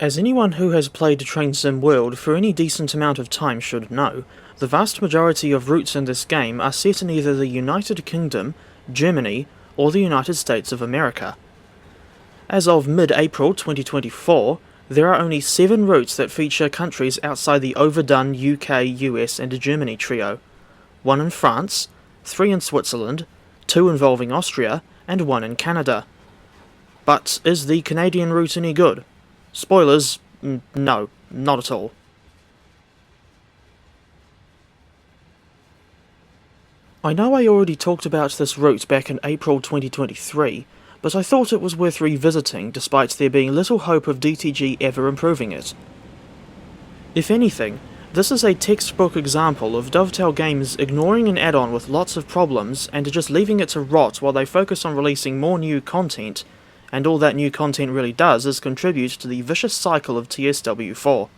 As anyone who has played Train Sim World for any decent amount of time should know, the vast majority of routes in this game are set in either the United Kingdom, Germany, or the United States of America. As of mid-April 2024, there are only 7 routes that feature countries outside the overdone UK, US and Germany trio. 1 in France, 3 in Switzerland, 2 involving Austria, and 1 in Canada. But is the Canadian route any good? Spoilers, no, not at all. I know I already talked about this route back in April 2023, but I thought it was worth revisiting despite there being little hope of DTG ever improving it. If anything, this is a textbook example of Dovetail Games ignoring an add-on with lots of problems and just leaving it to rot while they focus on releasing more new content, and all that new content really does is contribute to the vicious cycle of TSW4.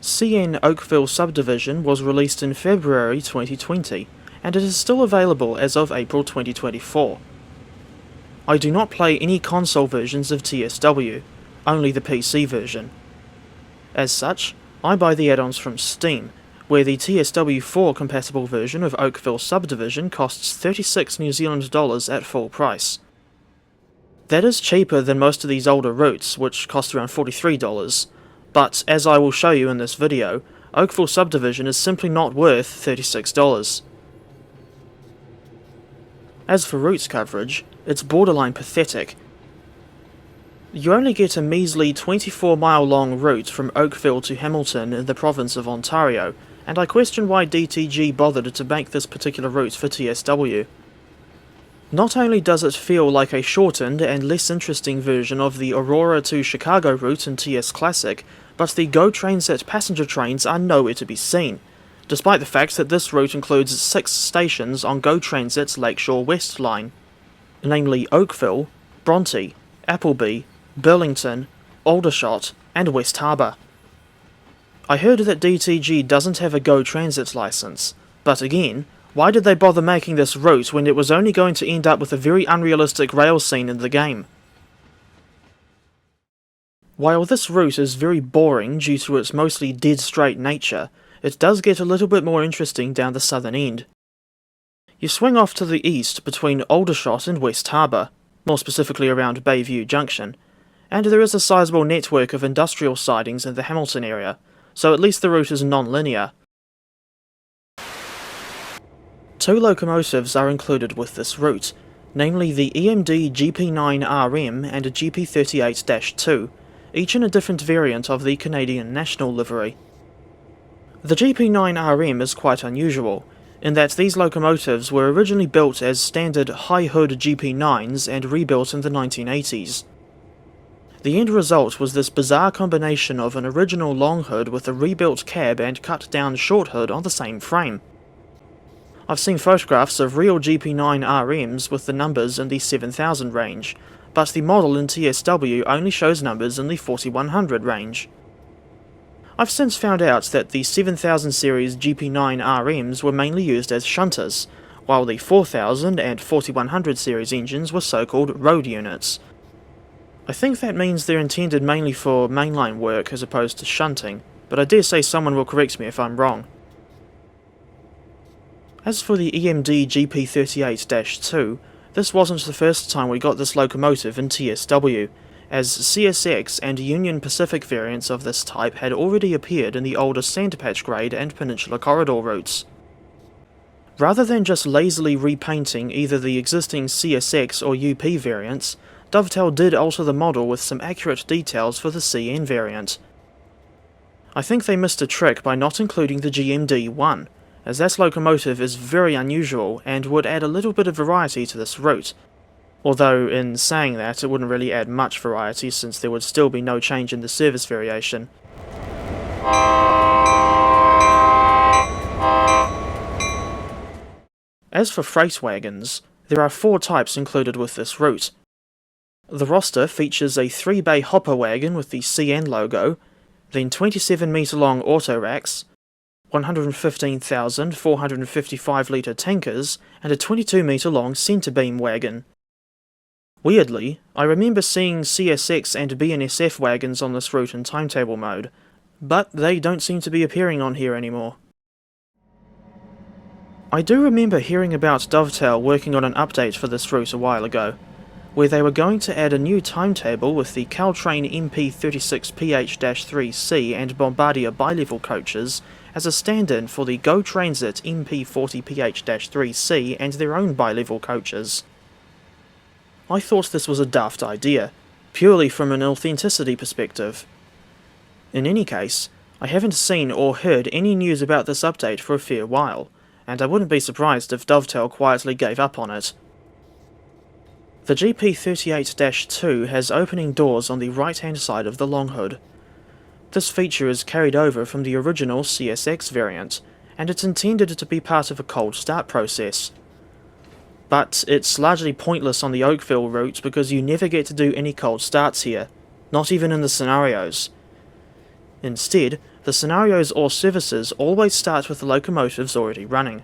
CN Oakville Subdivision was released in February 2020, and it is still available as of April 2024. I do not play any console versions of TSW, only the PC version. As such, I buy the add-ons from Steam, where the TSW4 compatible version of Oakville Subdivision costs 36 New Zealand dollars at full price. That is cheaper than most of these older routes, which cost around $43, but as I will show you in this video, Oakville Subdivision is simply not worth $36. As for routes coverage, it's borderline pathetic. You only get a measly 24-mile long route from Oakville to Hamilton in the province of Ontario, and I question why DTG bothered to make this particular route for TSW. Not only does it feel like a shortened and less interesting version of the Aurora to Chicago route in TS Classic, but the GO Trainset passenger trains are nowhere to be seen, despite the fact that this route includes 6 stations on GO Transit's Lakeshore West line, namely Oakville, Bronte, Appleby, Burlington, Aldershot, and West Harbour. I heard that DTG doesn't have a GO Transit license, but again, why did they bother making this route when it was only going to end up with a very unrealistic rail scene in the game? While this route is very boring due to its mostly dead straight nature, it does get a little bit more interesting down the southern end. You swing off to the east between Aldershot and West Harbour, more specifically around Bayview Junction, and there is a sizable network of industrial sidings in the Hamilton area, so at least the route is non-linear. 2 locomotives are included with this route, namely the EMD GP9RM and a GP38-2, each in a different variant of the Canadian National livery. The GP9RM is quite unusual, in that these locomotives were originally built as standard high-hood GP9s and rebuilt in the 1980s. The end result was this bizarre combination of an original long hood with a rebuilt cab and cut-down short hood on the same frame. I've seen photographs of real GP9RMs with the numbers in the 7000 range, but the model in TSW only shows numbers in the 4100 range. I've since found out that the 7000 series GP9RMs were mainly used as shunters, while the 4000 and 4100 series engines were so-called road units. I think that means they're intended mainly for mainline work as opposed to shunting, but I dare say someone will correct me if I'm wrong. As for the EMD GP38-2, this wasn't the first time we got this locomotive in TSW, as CSX and Union Pacific variants of this type had already appeared in the older Sandpatch grade and Peninsula Corridor routes. Rather than just lazily repainting either the existing CSX or UP variants, Dovetail did alter the model with some accurate details for the CN variant. I think they missed a trick by not including the GMD-1, as that locomotive is very unusual and would add a little bit of variety to this route, although in saying that it wouldn't really add much variety since there would still be no change in the service variation. As for freight wagons, there are 4 types included with this route. The roster features a 3-bay hopper wagon with the CN logo, then 27 metre long auto racks, 115,455 litre tankers, and a 22 metre long centre beam wagon. Weirdly, I remember seeing CSX and BNSF wagons on this route in timetable mode, but they don't seem to be appearing on here anymore. I do remember hearing about Dovetail working on an update for this route a while ago, where they were going to add a new timetable with the Caltrain MP36PH-3C and Bombardier bi-level coaches as a stand-in for the Go Transit MP40PH-3C and their own bi-level coaches. I thought this was a daft idea, purely from an authenticity perspective. In any case, I haven't seen or heard any news about this update for a fair while, and I wouldn't be surprised if Dovetail quietly gave up on it. The GP38-2 has opening doors on the right-hand side of the long hood. This feature is carried over from the original CSX variant, and it's intended to be part of a cold start process. But it's largely pointless on the Oakville route because you never get to do any cold starts here, not even in the scenarios. Instead, the scenarios or services always start with the locomotives already running.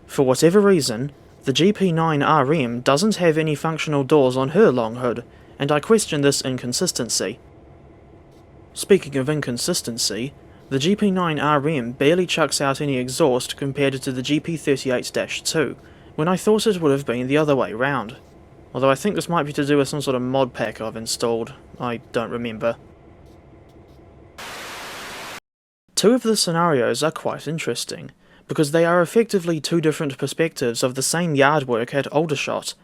For whatever reason, the GP9RM doesn't have any functional doors on her long hood, and I question this inconsistency. Speaking of inconsistency, the GP9RM barely chucks out any exhaust compared to the GP38-2, when I thought it would have been the other way round. Although I think this might be to do with some sort of mod pack I've installed, I don't remember. Two of the scenarios are quite interesting, because they are effectively two different perspectives of the same yard work at Aldershot.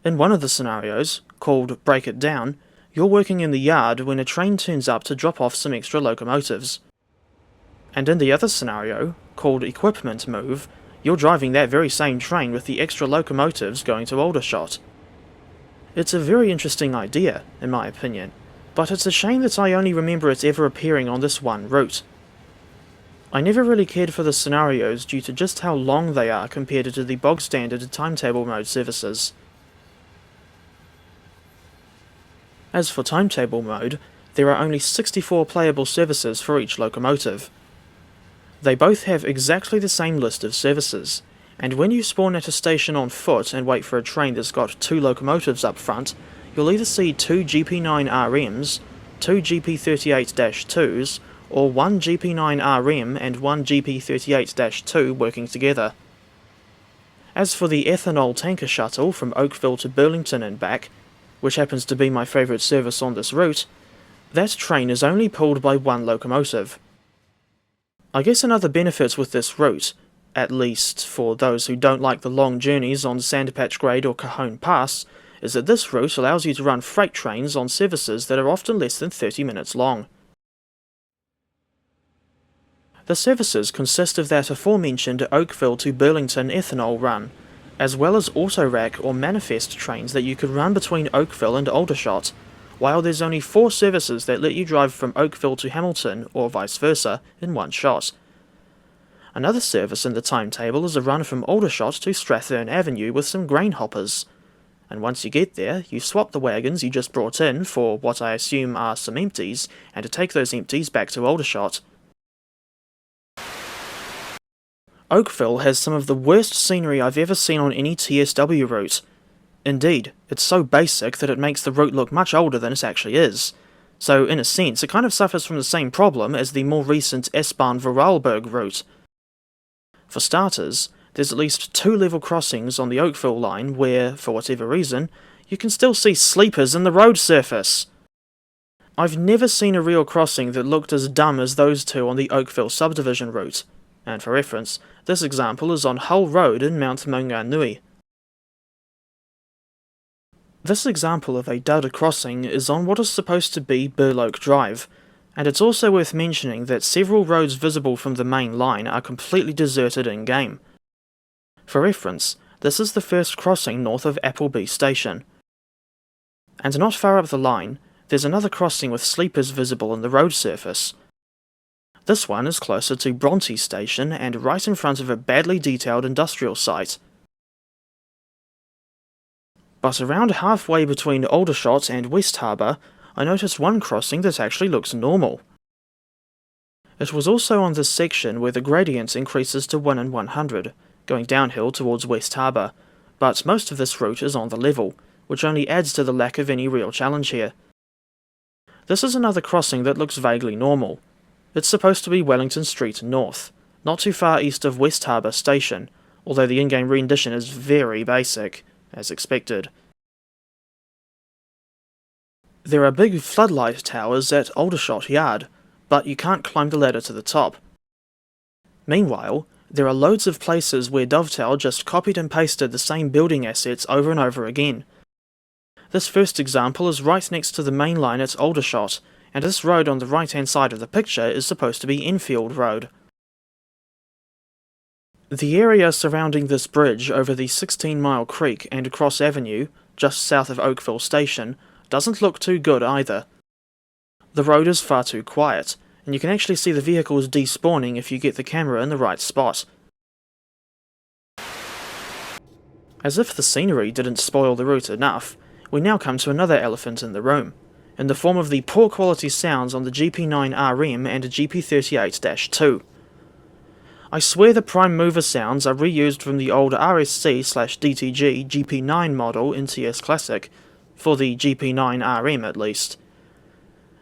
In one of the scenarios, called Break It Down, you're working in the yard when a train turns up to drop off some extra locomotives. And in the other scenario, called Equipment Move, you're driving that very same train with the extra locomotives going to Aldershot. It's a very interesting idea, in my opinion, but it's a shame that I only remember it ever appearing on this one route. I never really cared for the scenarios due to just how long they are compared to the bog standard timetable mode services. As for timetable mode, there are only 64 playable services for each locomotive. They both have exactly the same list of services, and when you spawn at a station on foot and wait for a train that's got two locomotives up front, you'll either see two GP9RMs, two GP38-2s, or one GP9RM and one GP38-2 working together. As for the ethanol tanker shuttle from Oakville to Burlington and back, which happens to be my favourite service on this route, that train is only pulled by one locomotive. I guess another benefit with this route, at least for those who don't like the long journeys on Sandpatch Grade or Cajon Pass, is that this route allows you to run freight trains on services that are often less than 30 minutes long. The services consist of that aforementioned Oakville to Burlington ethanol run, as well as auto-rack or manifest trains that you could run between Oakville and Aldershot, while there's only 4 services that let you drive from Oakville to Hamilton, or vice versa, in one shot. Another service in the timetable is a run from Aldershot to Strathern Avenue with some grain hoppers, and once you get there, you swap the wagons you just brought in for what I assume are some empties, and to take those empties back to Aldershot. Oakville has some of the worst scenery I've ever seen on any TSW route. Indeed, it's so basic that it makes the route look much older than it actually is. So in a sense, it kind of suffers from the same problem as the more recent S-bahn Vorarlberg route. For starters, there's at least 2 level crossings on the Oakville line where, for whatever reason, you can still see sleepers in the road surface. I've never seen a real crossing that looked as dumb as those 2 on the Oakville Subdivision route. And for reference, this example is on Hull Road in Mount Maunganui. This example of a dud crossing is on what is supposed to be Burloak Drive, and it's also worth mentioning that several roads visible from the main line are completely deserted in-game. For reference, this is the first crossing north of Appleby Station. And not far up the line, there's another crossing with sleepers visible in the road surface. This one is closer to Bronte Station and right in front of a badly detailed industrial site. But around halfway between Aldershot and West Harbour, I noticed one crossing that actually looks normal. It was also on this section where the gradient increases to 1 in 100, going downhill towards West Harbour, but most of this route is on the level, which only adds to the lack of any real challenge here. This is another crossing that looks vaguely normal. It's supposed to be Wellington Street North, not too far east of West Harbour Station, although the in-game rendition is very basic, as expected. There are big floodlight towers at Aldershot Yard, but you can't climb the ladder to the top. Meanwhile, there are loads of places where Dovetail just copied and pasted the same building assets over and over again. This first example is right next to the main line at Aldershot, and this road on the right-hand side of the picture is supposed to be Enfield Road. The area surrounding this bridge over the 16-mile creek and Cross Avenue, just south of Oakville Station, doesn't look too good either. The road is far too quiet, and you can actually see the vehicles despawning if you get the camera in the right spot. As if the scenery didn't spoil the route enough, we now come to another elephant in the room, in the form of the poor quality sounds on the GP9RM and GP38-2. I swear the prime mover sounds are reused from the old RSC/DTG GP9 model in TS Classic, for the GP9RM at least.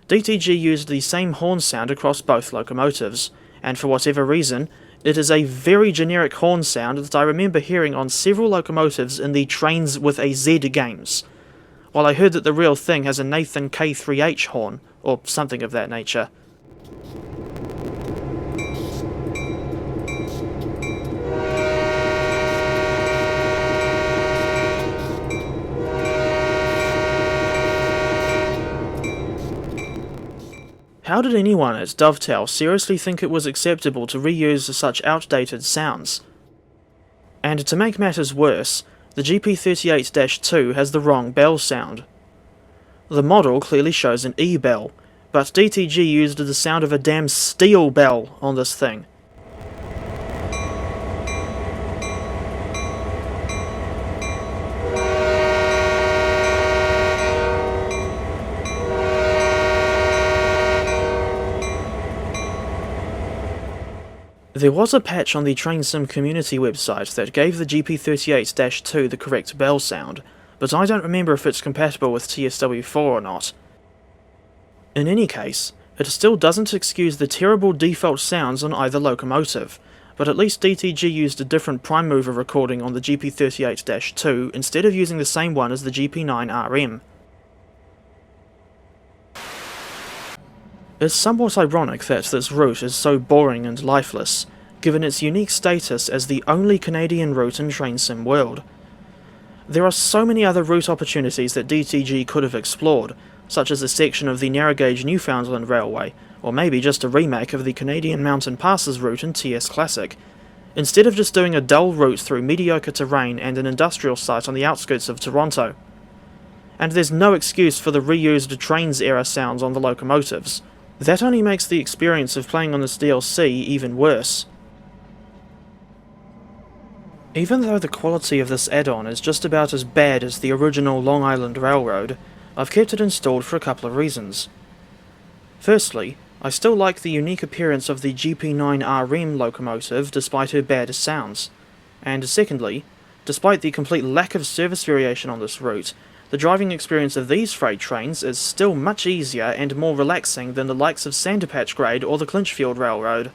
DTG used the same horn sound across both locomotives, and for whatever reason, it is a very generic horn sound that I remember hearing on several locomotives in the Trains with a Z games, while I heard that the real thing has a Nathan K3H horn, or something of that nature. How did anyone at Dovetail seriously think it was acceptable to reuse such outdated sounds? And to make matters worse, the GP38-2 has the wrong bell sound. The model clearly shows an E bell, but DTG used the sound of a damn steel bell on this thing. There was a patch on the TrainSim community website that gave the GP38-2 the correct bell sound, but I don't remember if it's compatible with TSW4 or not. In any case, it still doesn't excuse the terrible default sounds on either locomotive, but at least DTG used a different prime mover recording on the GP38-2 instead of using the same one as the GP9RM. It's somewhat ironic that this route is so boring and lifeless, given its unique status as the only Canadian route in TrainSim world. There are so many other route opportunities that DTG could have explored, such as a section of the narrow-gauge Newfoundland Railway, or maybe just a remake of the Canadian Mountain Passes route in TS Classic, instead of just doing a dull route through mediocre terrain and an industrial site on the outskirts of Toronto. And there's no excuse for the reused Trains-era sounds on the locomotives. That only makes the experience of playing on this DLC even worse. Even though the quality of this add-on is just about as bad as the original Long Island Railroad, I've kept it installed for a couple of reasons. Firstly, I still like the unique appearance of the GP9RM locomotive despite her bad sounds. And secondly, despite the complete lack of service variation on this route, the driving experience of these freight trains is still much easier and more relaxing than the likes of Sanderpatch Grade or the Clinchfield Railroad.